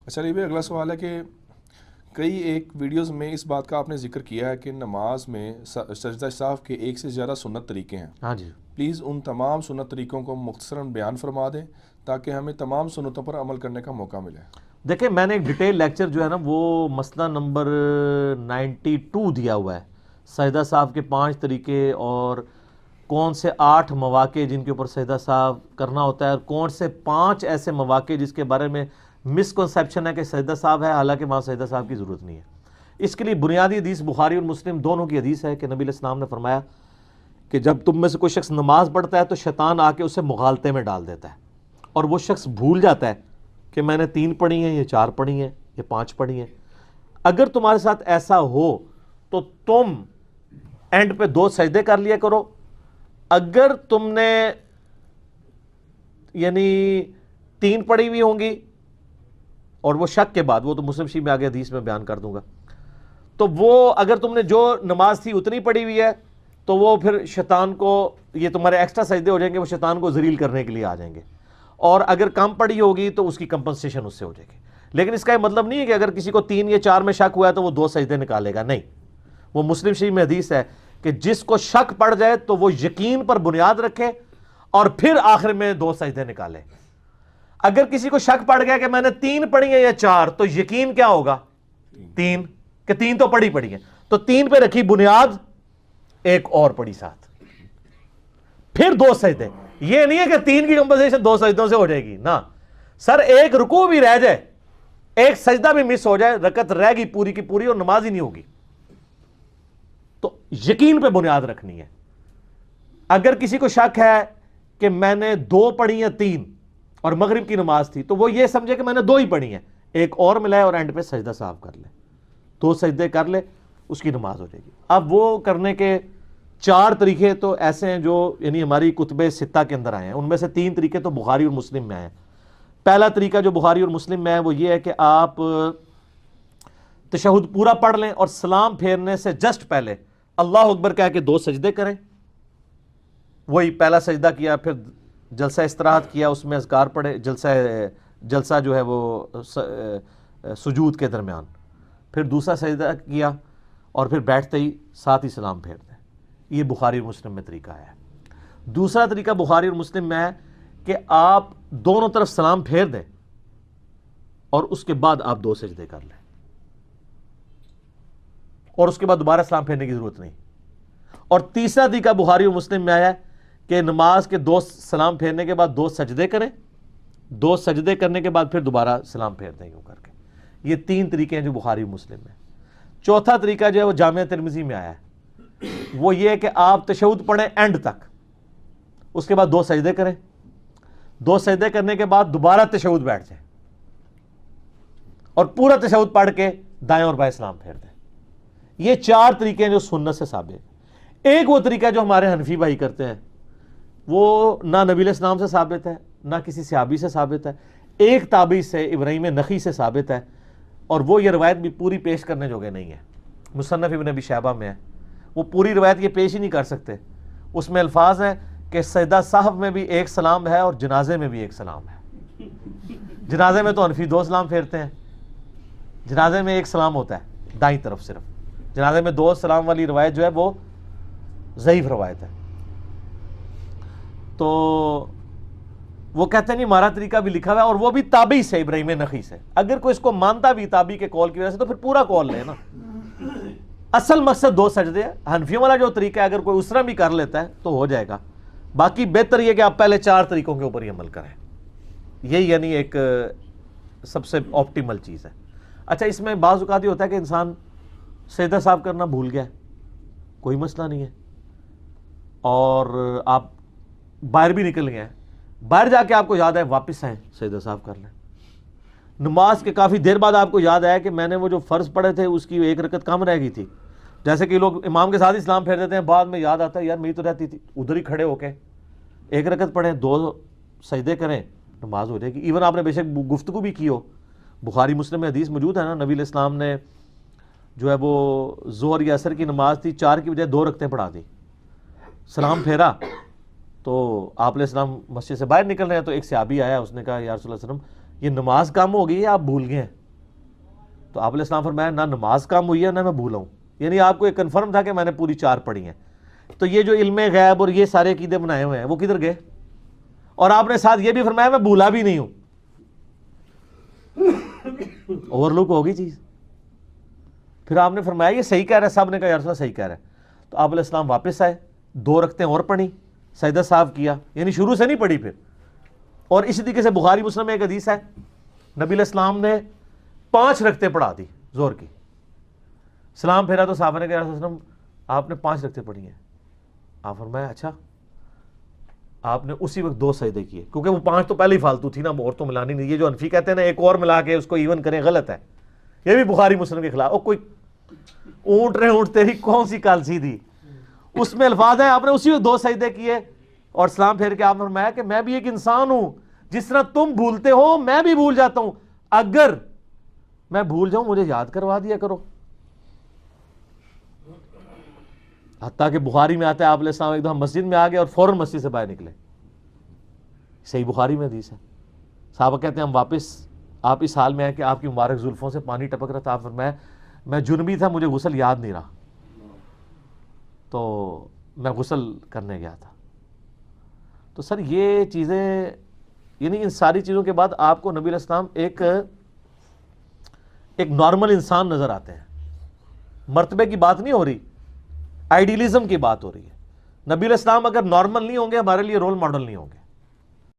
اچھا علی بھائی، اگلا سوال ہے کہ کئی ایک ویڈیوز میں اس بات کا آپ نے ذکر کیا ہے کہ نماز میں سجدہ صاحب کے ایک سے زیادہ سنت طریقے ہیں. ہاں جی. پلیز ان تمام سنت طریقوں کو مختصراً بیان فرما دیں تاکہ ہمیں تمام سنتوں پر عمل کرنے کا موقع ملے. دیکھیں میں نے ایک ڈیٹیل لیکچر جو ہے نا وہ مسئلہ نمبر 92 دیا ہوا ہے، سجدہ صاحب کے 5 طریقے اور کون سے 8 مواقع جن کے اوپر سجدہ صاحب کرنا ہوتا ہے، اور کون سے 5 ایسے مواقع جس کے بارے میں مسکنسیپشن ہے کہ سجدہ صاحب ہے، حالانکہ وہاں سجدہ صاحب کی ضرورت نہیں ہے. اس کے لیے بنیادی حدیث بخاری اور مسلم دونوں کی حدیث ہے کہ نبی علیہ السلام نے فرمایا کہ جب تم میں سے کوئی شخص نماز پڑھتا ہے تو شیطان آ کے اسے مغالطے میں ڈال دیتا ہے، اور وہ شخص بھول جاتا ہے کہ میں نے 3 پڑھی ہیں، یہ 4 پڑھی ہیں، یہ 5 پڑھی ہیں. اگر تمہارے ساتھ ایسا ہو تو تم اینڈ پہ 2 سجدے کر لیا کرو. اگر تم نے یعنی 3 پڑھی ہوئی ہوں گی اور وہ شک کے بعد، وہ تو مسلم شریف میں آگے حدیث میں بیان کر دوں گا، تو وہ اگر تم نے جو نماز تھی اتنی پڑھی ہوئی ہے تو وہ پھر شیطان کو، یہ تمہارے ایکسٹرا سجدے ہو جائیں گے، وہ شیطان کو ذلیل کرنے کے لیے آ جائیں گے. اور اگر کم پڑھی ہوگی تو اس کی کمپنسیشن اس سے ہو جائے گی. لیکن اس کا یہ مطلب نہیں ہے کہ اگر کسی کو 3 یا 4 میں شک ہوا ہے تو وہ 2 سجدے نکالے گا، نہیں. وہ مسلم شریف میں حدیث ہے کہ جس کو شک پڑ جائے تو وہ یقین پر بنیاد رکھے اور پھر آخر میں 2 سجدے نکالے. اگر کسی کو شک پڑ گیا کہ میں نے 3 پڑھی ہیں یا 4، تو یقین کیا ہوگا؟ 3، کہ 3 تو پڑھی ہیں، تو 3 پہ رکھی بنیاد، ایک اور پڑھی ساتھ، پھر 2 سجدے. یہ نہیں ہے کہ 3 کی کمپنسیشن 2 سجدوں سے ہو جائے گی، نہ سر. ایک رکوع بھی رہ جائے، ایک سجدہ بھی مس ہو جائے، رکعت رہ گی پوری کی پوری اور نماز ہی نہیں ہوگی. تو یقین پہ بنیاد رکھنی ہے. اگر کسی کو شک ہے کہ میں نے 2 پڑھی ہیں 3 اور مغرب کی نماز تھی، تو وہ یہ سمجھے کہ میں نے 2 ہی پڑھی ہیں، ایک اور ملائے اور اینڈ پہ سجدہ صاحب کر لے، 2 سجدے کر لے، اس کی نماز ہو جائے گی. اب وہ کرنے کے 4 طریقے تو ایسے ہیں جو یعنی ہماری کتب 6 کے اندر آئے ہیں. ان میں سے 3 طریقے تو بخاری اور مسلم میں آئے ہیں. پہلا طریقہ جو بخاری اور مسلم میں ہے وہ یہ ہے کہ آپ تشہد پورا پڑھ لیں اور سلام پھیرنے سے جسٹ پہلے اللہ اکبر کہہ کے 2 سجدے کریں. وہی پہلا سجدہ کیا، پھر جلسہ استراحت کیا، اس میں اذکار پڑھے، جلسہ جو ہے وہ سجود کے درمیان، پھر دوسرا سجدہ کیا اور پھر بیٹھتے ہی ساتھ ہی سلام پھیر دیں. یہ بخاری اور مسلم میں طریقہ ہے. دوسرا طریقہ بخاری اور مسلم میں ہے کہ آپ دونوں طرف سلام پھیر دیں اور اس کے بعد آپ 2 سجدے کر لیں، اور اس کے بعد دوبارہ سلام پھیرنے کی ضرورت نہیں. اور تیسرا طریقہ بخاری اور مسلم میں آیا ہے کہ نماز کے 2 سلام پھیرنے کے بعد 2 سجدے کریں، 2 سجدے کرنے کے بعد پھر دوبارہ سلام پھیر دیں یوں کر کے. یہ 3 طریقے ہیں جو بخاری اور مسلم میں. چوتھا طریقہ جو ہے وہ جامعہ ترمذی میں آیا ہے، وہ یہ ہے کہ آپ تشہد پڑھیں اینڈ تک، اس کے بعد 2 سجدے کریں، 2 سجدے کرنے کے بعد دوبارہ تشہد بیٹھ جائیں اور پورا تشہد پڑھ کے دائیں اور بائیں سلام پھیر دیں. یہ 4 طریقے ہیں جو سنت سے ثابت ہیں. ایک وہ طریقہ جو ہمارے حنفی بھائی کرتے ہیں وہ نہ نبی علیہ السلام سے ثابت ہے، نہ کسی صحابی سے ثابت ہے، ایک تابعی سے ابراہیم نخعی سے ثابت ہے، اور وہ یہ روایت بھی پوری پیش کرنے جوگے نہیں ہے. مصنف ابن ابی شیبہ میں ہے، وہ پوری روایت یہ پیش ہی نہیں کر سکتے. اس میں الفاظ ہیں کہ سجدہ صاحب میں بھی 1 سلام ہے اور جنازے میں بھی 1 سلام ہے. جنازے میں تو حنفی 2 سلام پھیرتے ہیں، جنازے میں 1 سلام ہوتا ہے دائیں طرف صرف. جنازے میں 2 سلام والی روایت جو ہے وہ ضعیف روایت ہے. تو وہ کہتے ہیں نہیں، ہمارا طریقہ بھی لکھا ہوا ہے اور وہ بھی تابعی سے، ابراہیم نخعی سے. اگر کوئی اس کو مانتا بھی تابعی کے قول کی وجہ سے تو پھر پورا قول لے نا. اصل مقصد 2 سجدے ہے. حنفیوں والا جو طریقہ ہے اگر کوئی اسرا بھی کر لیتا ہے تو ہو جائے گا. باقی بہتر یہ کہ آپ پہلے 4 طریقوں کے اوپر ہی عمل کریں. یہی یعنی ایک سب سے آپٹیمل چیز ہے. اچھا، اس میں بعض اوقات یہ ہوتا ہے کہ انسان سجدہ صاحب کرنا بھول گیا، کوئی مسئلہ نہیں ہے، اور آپ باہر بھی نکل گئے ہیں، باہر جا کے آپ کو یاد ہے واپس آئیں سجدہ صاحب کر لیں. نماز کے کافی دیر بعد آپ کو یاد آیا کہ میں نے وہ جو فرض پڑھے تھے اس کی 1 رکعت کم رہ گئی تھی. جیسے کہ لوگ امام کے ساتھ ہی سلام پھیر دیتے ہیں، بعد میں یاد آتا ہے یار میری تو رہتی تھی، ادھر ہی کھڑے ہو کے 1 رکعت پڑھیں، 2 سجدے کریں، نماز ہو جائے گی. ایون آپ نے بے شک گفتگو بھی کی ہو، بخاری مسلم میں حدیث موجود ہے نا، نبی علیہ السلام نے جو ہے وہ ظہر یا عصر کی نماز تھی، 4 کی بجائے 2 رکعتیں پڑھا دی. سلام پھیرا تو آپ علیہ السلام مسجد سے باہر نکل رہے ہیں تو ایک صحابی آیا، اس نے کہا یا رسول اللہ صلی اللہ علیہ وسلم یہ نماز کم ہو گئی ہے، آپ بھول گئے ہیں. تو آپ علیہ السلام فرمایا نہ نماز کام ہوئی ہے نہ میں بھولا ہوں، یعنی آپ کو ایک کنفرم تھا کہ میں نے پوری 4 پڑھی ہیں. تو یہ جو علم غیب اور یہ سارے عقیدے بنائے ہوئے ہیں وہ کدھر گئے؟ اور آپ نے ساتھ یہ بھی فرمایا میں بھولا بھی نہیں ہوں. اوور لک ہوگی چیز. پھر آپ نے فرمایا یہ صحیح کہہ رہا ہے، سب نے کہا یا رسول اللہ صحیح کہہ رہا ہے. تو آپ علیہ السلام واپس آئے، 2 رکعتیں اور پڑھی، سجدہ صاحب کیا، یعنی شروع سے نہیں پڑھی پھر. اور اسی طریقے سے بخاری مسلم میں ایک حدیث ہے، نبی علیہ السلام نے 5 رکعتیں پڑھا دی زور کی. سلام پھیرا تو صحابہ نے کہا رسول اللہ آپ نے 5 رکعتیں پڑھی ہیں. آپ فرمایا اچھا. آپ نے اسی وقت 2 سجدے کیے، کیونکہ وہ 5 تو پہلے ہی فالتو تھی نا، اور تو ملانی نہیں. یہ جو انفی کہتے ہیں نا ایک اور ملا کے اس کو ایون کریں، غلط ہے. یہ بھی بخاری مسلم کے خلاف. اور کوئی اونٹ رہے اونٹ تیری کون سی کالسی تھی، اس میں الفاظ ہیں. آپ نے اسی وقت 2 سجدے کیے اور سلام پھیر کے آپ نے فرمایا کہ میں بھی ایک انسان ہوں، جس طرح تم بھولتے ہو میں بھی بھول جاتا ہوں، اگر میں بھول جاؤں مجھے یاد کروا دیا کرو. حتیٰ کہ بخاری میں آتا ہے آپ علیہ السلام ایک دم مسجد میں آ گئے اور فوراً مسجد سے باہر نکلے. صحیح بخاری میں حدیث ہے. صحابہ کہتے ہیں ہم واپس آپ اس حال میں ہیں کہ آپ کی مبارک زلفوں سے پانی ٹپک رہا تھا. آپ فرمایا میں جنبی تھا، مجھے غسل یاد نہیں رہا، تو میں غسل کرنے گیا تھا. تو سر یہ چیزیں، یعنی ان ساری چیزوں کے بعد آپ کو نبی علیہ السلام ایک نارمل انسان نظر آتے ہیں. مرتبے کی بات نہیں ہو رہی، آئیڈیلزم کی بات ہو رہی ہے. نبی علیہ السلام اگر نارمل نہیں ہوں گے ہمارے لیے رول ماڈل نہیں ہوں گے.